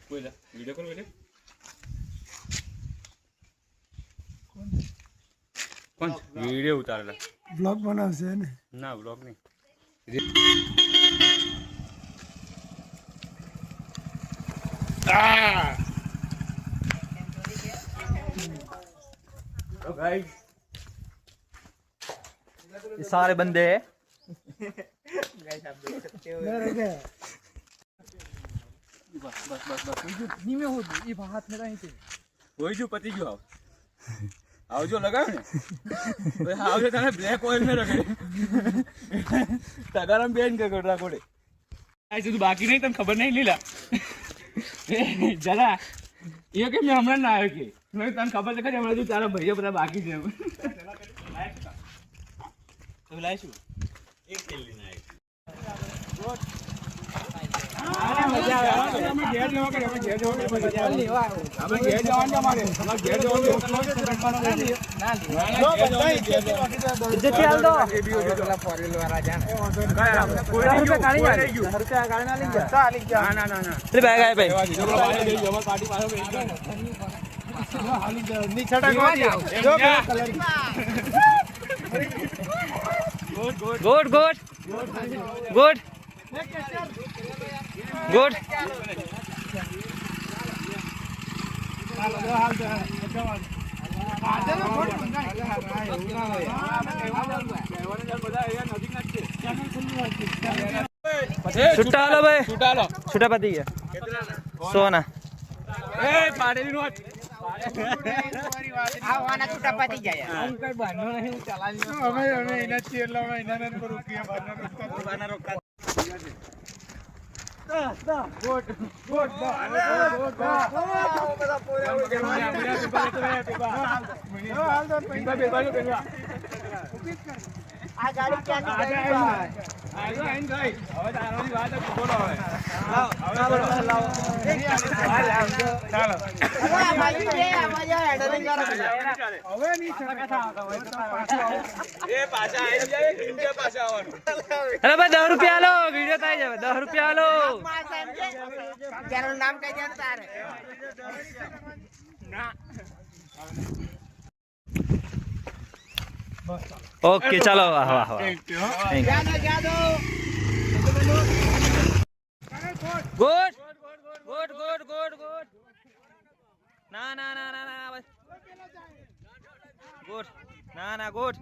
बोला video call video कौन video उतारला blog बनावશે ને ના બ્લોગ નહીં तो गाइस ये सारे बंदे हैं गाइस आप देख सकते हो बस बस बस बस ની મે હોતું એ હાથ મેં અહીં છે वही जो पति जो आओ जो लगाओ ने तो आओ जो तने ब्लैक ऑयल में रखे तगारम बेन के कोड़ा कोड़े ऐसे तो बाकी नहीं तन खबर नहीं लीला जरा ये के मैं हमरा ना आयो के मैं तन खबर देखे हमरा जो तारा भैया बड़ा बाकी છે तो लाइसु एक तेल लेना है अरे मजा आया हमें घेर लेवा के हमें घेर लेवा के मजा लेवा हमें घेर जवान का मारे हमें घेर जवान ना इज्जत चाल दो પેલા ફોરેલ વાળા જાણ कोई रुपया काढ़ी जा રૂપિયા કાઢી ના લઈ જા ना ना ना अरे बैग आए भाई जो बाहर गई जबर पार्टी पास में ની છટા કોઈ જો colour good good good good छुट्टा लो भाई छूटा लो छुट्टा पति गया सोना ए पाडेली नोट આ વાના છૂટા પતી જાય કઈ બાનો નહીં ચલાવી અમે એના ચેરલા અમે એના ને રોકીએ બાના રોકતા ગોટ ગોટ બધા પોરે હાલ દો આ ગાડી ક્યાં આઈ ગઈ હવે તારોની વાત બોલો હવે ચાલો આ બાજુ છે આમાં જો હેડરિંગ કરો હવે ની છટા એ પાછા આવી જાય કિંજે પાછા આવવાનું अरे भाई 10 रुपया लो वीडियो ताई जावे 10 रुपया लो ચેનલ નામ કઈ દે તારે ओके चलो वाह वाह वाह જાદો good good good good good ना ना ना ना ना बस गुड ना ना गुड